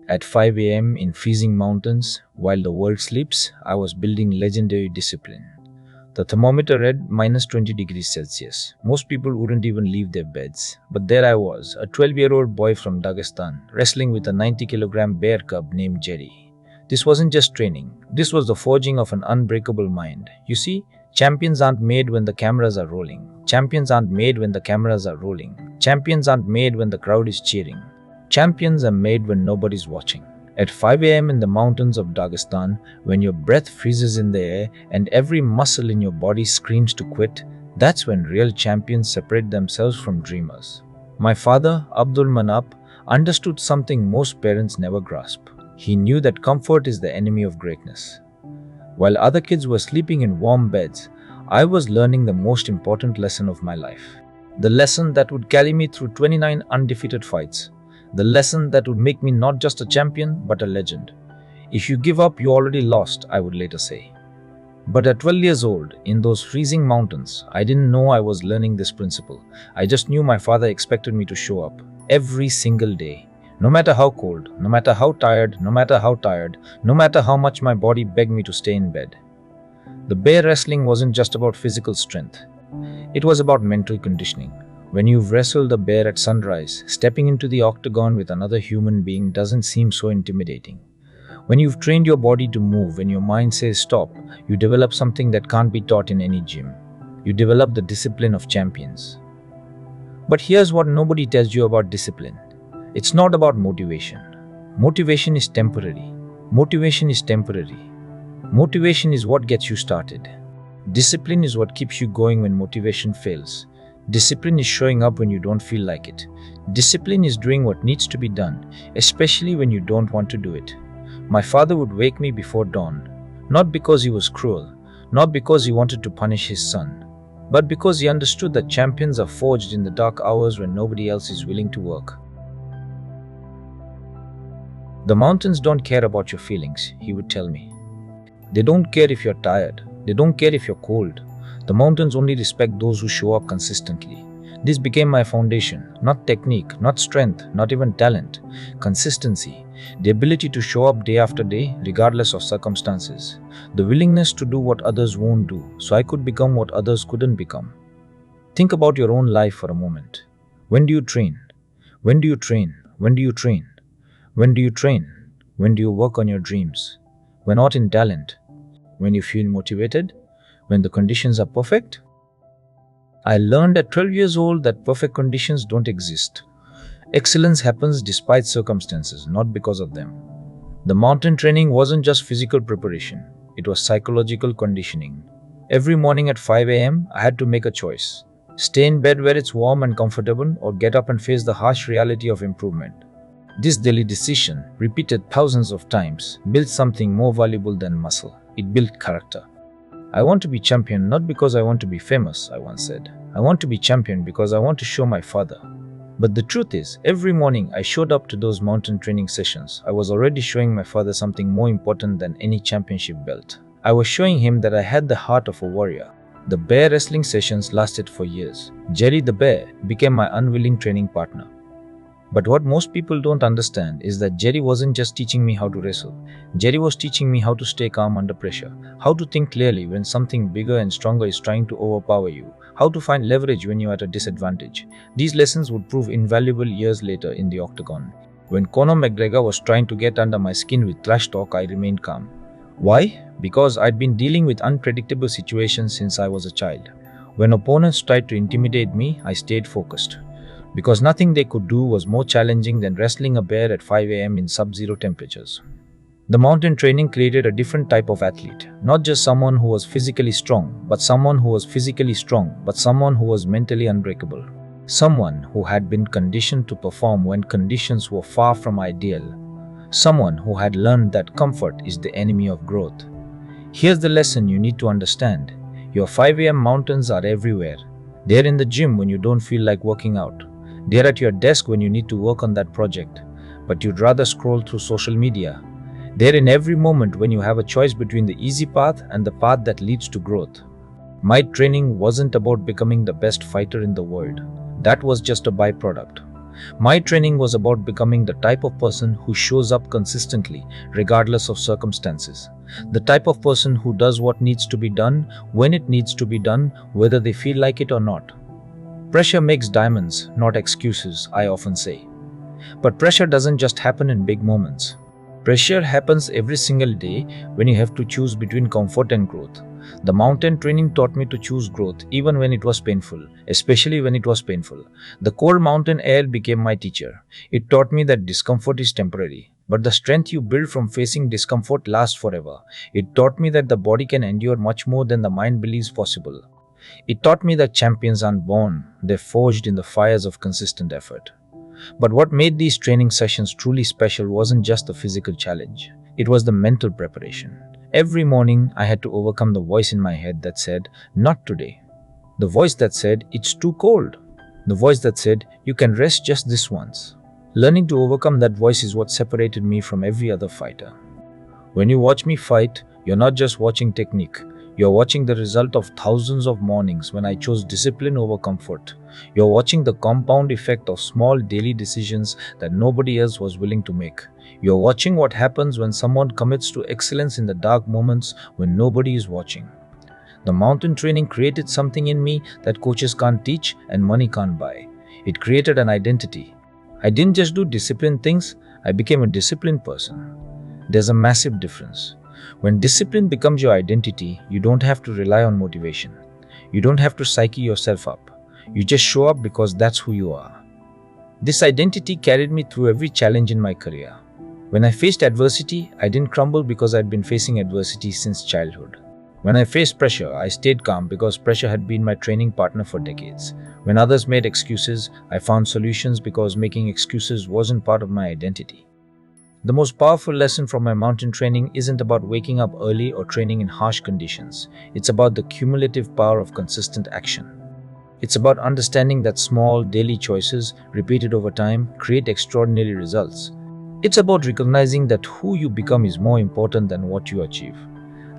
At 5 a.m. in freezing mountains, while the world sleeps, I was building legendary discipline. The thermometer read minus 20 degrees Celsius. Most people wouldn't even leave their beds. But there I was, a 12-year-old boy from Dagestan, wrestling with a 90-kilogram bear cub named Jerry. This wasn't just training. This was the forging of an unbreakable mind. You see, champions aren't made when the cameras are rolling. Champions aren't made when the cameras are rolling. Champions aren't made when the crowd is cheering. Champions are made when nobody's watching. At 5 a.m. in the mountains of Dagestan, when your breath freezes in the air and every muscle in your body screams to quit, that's when real champions separate themselves from dreamers. My father, Abdul Manap, understood something most parents never grasp. He knew that comfort is the enemy of greatness. While other kids were sleeping in warm beds, I was learning the most important lesson of my life. The lesson that would carry me through 29 undefeated fights. The lesson that would make me not just a champion, but a legend. If you give up, you already lost, I would later say. But at 12 years old, in those freezing mountains, I didn't know I was learning this principle. I just knew my father expected me to show up every single day. No matter how cold, no matter how tired, no matter how much my body begged me to stay in bed. The bear wrestling wasn't just about physical strength. It was about mental conditioning. When you've wrestled a bear at sunrise, stepping into the octagon with another human being doesn't seem so intimidating. When you've trained your body to move, when your mind says stop, you develop something that can't be taught in any gym. You develop the discipline of champions. But here's what nobody tells you about discipline. It's not about motivation. Motivation is temporary. Motivation is temporary. Motivation is what gets you started. Discipline is what keeps you going when motivation fails. Discipline is showing up when you don't feel like it. Discipline is doing what needs to be done, especially when you don't want to do it. My father would wake me before dawn, not because he was cruel, not because he wanted to punish his son, but because he understood that champions are forged in the dark hours when nobody else is willing to work. The mountains don't care about your feelings, he would tell me. They don't care if you're tired. They don't care if you're cold. The mountains only respect those who show up consistently. This became my foundation, not technique, not strength, not even talent. Consistency, the ability to show up day after day, regardless of circumstances. The willingness to do what others won't do, so I could become what others couldn't become. Think about your own life for a moment. When do you train? When do you train? When do you train? When do you train? When do you work on your dreams? When not in talent? When you feel motivated? When the conditions are perfect? I learned at 12 years old that perfect conditions don't exist. Excellence happens despite circumstances, not because of them. The mountain training wasn't just physical preparation, it was psychological conditioning. Every morning at 5 a.m., I had to make a choice. Stay in bed where it's warm and comfortable, or get up and face the harsh reality of improvement. This daily decision, repeated thousands of times, built something more valuable than muscle. It built character. I want to be champion not because I want to be famous, I once said. I want to be champion because I want to show my father. But the truth is, every morning I showed up to those mountain training sessions, I was already showing my father something more important than any championship belt. I was showing him that I had the heart of a warrior. The bear wrestling sessions lasted for years. Jerry the bear became my unwilling training partner. But what most people don't understand is that Jerry wasn't just teaching me how to wrestle. Jerry was teaching me how to stay calm under pressure, how to think clearly when something bigger and stronger is trying to overpower you, how to find leverage when you're at a disadvantage. These lessons would prove invaluable years later in the octagon. When Conor McGregor was trying to get under my skin with trash talk, I remained calm. Why? Because I'd been dealing with unpredictable situations since I was a child. When opponents tried to intimidate me, I stayed focused. Because nothing they could do was more challenging than wrestling a bear at 5 a.m. in sub-zero temperatures. The mountain training created a different type of athlete, not just someone who was physically strong, but someone who was mentally unbreakable. Someone who had been conditioned to perform when conditions were far from ideal. Someone who had learned that comfort is the enemy of growth. Here's the lesson you need to understand. Your 5 a.m. mountains are everywhere. They're in the gym when you don't feel like working out. They're at your desk when you need to work on that project, but you'd rather scroll through social media. They're in every moment when you have a choice between the easy path and the path that leads to growth. My training wasn't about becoming the best fighter in the world. That was just a byproduct. My training was about becoming the type of person who shows up consistently, regardless of circumstances. The type of person who does what needs to be done, when it needs to be done, whether they feel like it or not. Pressure makes diamonds, not excuses, I often say. But pressure doesn't just happen in big moments. Pressure happens every single day when you have to choose between comfort and growth. The mountain training taught me to choose growth even when it was painful, especially when it was painful. The cold mountain air became my teacher. It taught me that discomfort is temporary, but the strength you build from facing discomfort lasts forever. It taught me that the body can endure much more than the mind believes possible. It taught me that champions aren't born, they're forged in the fires of consistent effort. But what made these training sessions truly special wasn't just the physical challenge, it was the mental preparation. Every morning, I had to overcome the voice in my head that said, "Not today." The voice that said, "It's too cold." The voice that said, "You can rest just this once." Learning to overcome that voice is what separated me from every other fighter. When you watch me fight, you're not just watching technique. You're watching the result of thousands of mornings when I chose discipline over comfort. You're watching the compound effect of small daily decisions that nobody else was willing to make. You're watching what happens when someone commits to excellence in the dark moments when nobody is watching. The mountain training created something in me that coaches can't teach and money can't buy. It created an identity. I didn't just do disciplined things, I became a disciplined person. There's a massive difference. When discipline becomes your identity, you don't have to rely on motivation. You don't have to psyche yourself up. You just show up because that's who you are. This identity carried me through every challenge in my career. When I faced adversity, I didn't crumble because I'd been facing adversity since childhood. When I faced pressure, I stayed calm because pressure had been my training partner for decades. When others made excuses, I found solutions because making excuses wasn't part of my identity. The most powerful lesson from my mountain training isn't about waking up early or training in harsh conditions. It's about the cumulative power of consistent action. It's about understanding that small, daily choices, repeated over time, create extraordinary results. It's about recognizing that who you become is more important than what you achieve.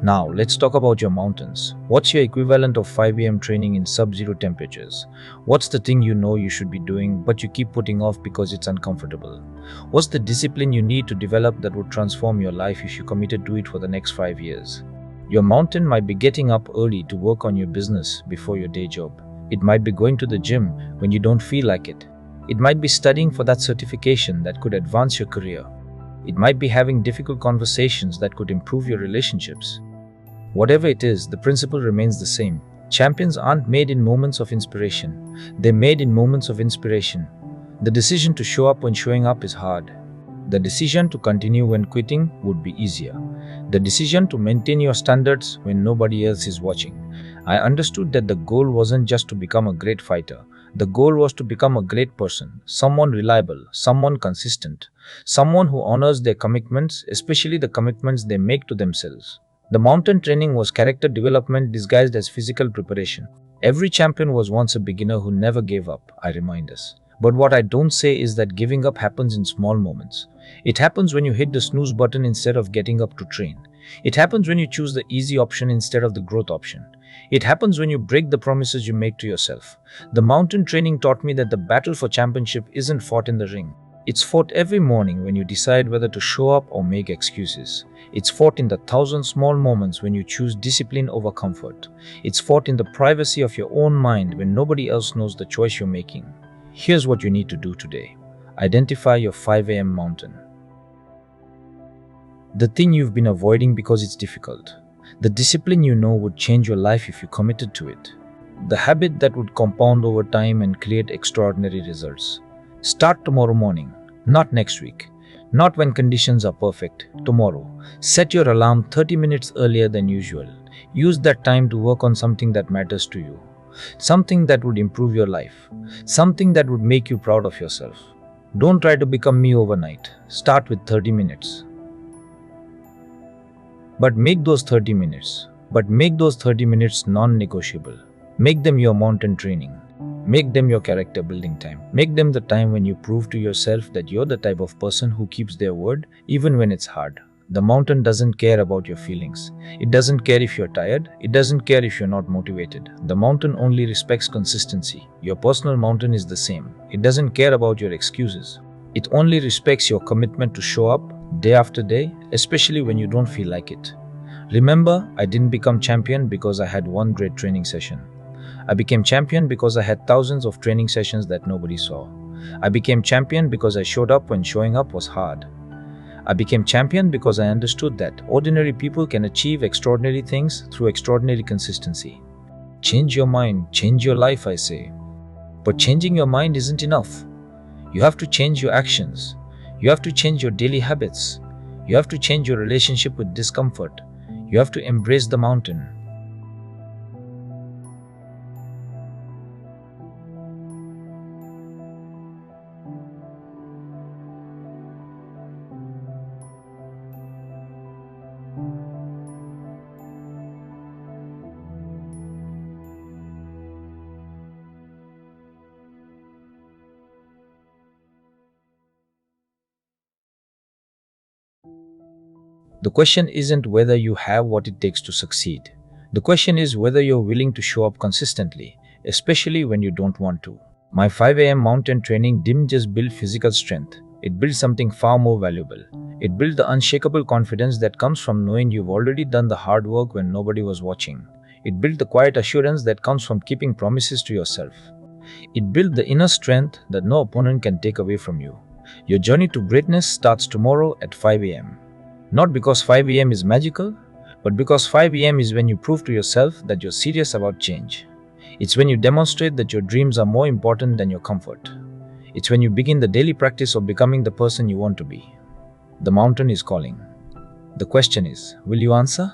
Now, let's talk about your mountains. What's your equivalent of 5 a.m. training in sub-zero temperatures? What's the thing you know you should be doing, but you keep putting off because it's uncomfortable? What's the discipline you need to develop that would transform your life if you committed to it for the next 5 years? Your mountain might be getting up early to work on your business before your day job. It might be going to the gym when you don't feel like it. It might be studying for that certification that could advance your career. It might be having difficult conversations that could improve your relationships. Whatever it is, the principle remains the same. Champions aren't made in moments of inspiration. They're made in moments of inspiration. The decision to show up when showing up is hard. The decision to continue when quitting would be easier. The decision to maintain your standards when nobody else is watching. I understood that the goal wasn't just to become a great fighter. The goal was to become a great person, someone reliable, someone consistent, someone who honors their commitments, especially the commitments they make to themselves. The mountain training was character development disguised as physical preparation. Every champion was once a beginner who never gave up, I remind us. But what I don't say is that giving up happens in small moments. It happens when you hit the snooze button instead of getting up to train. It happens when you choose the easy option instead of the growth option. It happens when you break the promises you make to yourself. The mountain training taught me that the battle for championship isn't fought in the ring. It's fought every morning when you decide whether to show up or make excuses. It's fought in the thousand small moments when you choose discipline over comfort. It's fought in the privacy of your own mind when nobody else knows the choice you're making. Here's what you need to do today. Identify your 5 a.m. mountain. The thing you've been avoiding because it's difficult. The discipline you know would change your life if you committed to it. The habit that would compound over time and create extraordinary results. Start tomorrow morning, not next week. Not when conditions are perfect, tomorrow. Set your alarm 30 minutes earlier than usual. Use that time to work on something that matters to you. Something that would improve your life. Something that would make you proud of yourself. Don't try to become me overnight. Start with 30 minutes. But make those 30 minutes non-negotiable. Make them your mountain training. Make them your character building time. Make them the time when you prove to yourself that you're the type of person who keeps their word even when it's hard. The mountain doesn't care about your feelings. It doesn't care if you're tired. It doesn't care if you're not motivated. The mountain only respects consistency. Your personal mountain is the same. It doesn't care about your excuses. It only respects your commitment to show up day after day, especially when you don't feel like it. Remember, I didn't become champion because I had one great training session. I became champion because I had thousands of training sessions that nobody saw. I became champion because I showed up when showing up was hard. I became champion because I understood that ordinary people can achieve extraordinary things through extraordinary consistency. Change your mind, change your life, I say. But changing your mind isn't enough. You have to change your actions. You have to change your daily habits. You have to change your relationship with discomfort. You have to embrace the mountain. The question isn't whether you have what it takes to succeed. The question is whether you're willing to show up consistently, especially when you don't want to. My 5 a.m. mountain training didn't just build physical strength, it built something far more valuable. It built the unshakable confidence that comes from knowing you've already done the hard work when nobody was watching. It built the quiet assurance that comes from keeping promises to yourself. It built the inner strength that no opponent can take away from you. Your journey to greatness starts tomorrow at 5 a.m. Not because 5 a.m. is magical, but because 5 a.m. is when you prove to yourself that you're serious about change. It's when you demonstrate that your dreams are more important than your comfort. It's when you begin the daily practice of becoming the person you want to be. The mountain is calling. The question is, will you answer?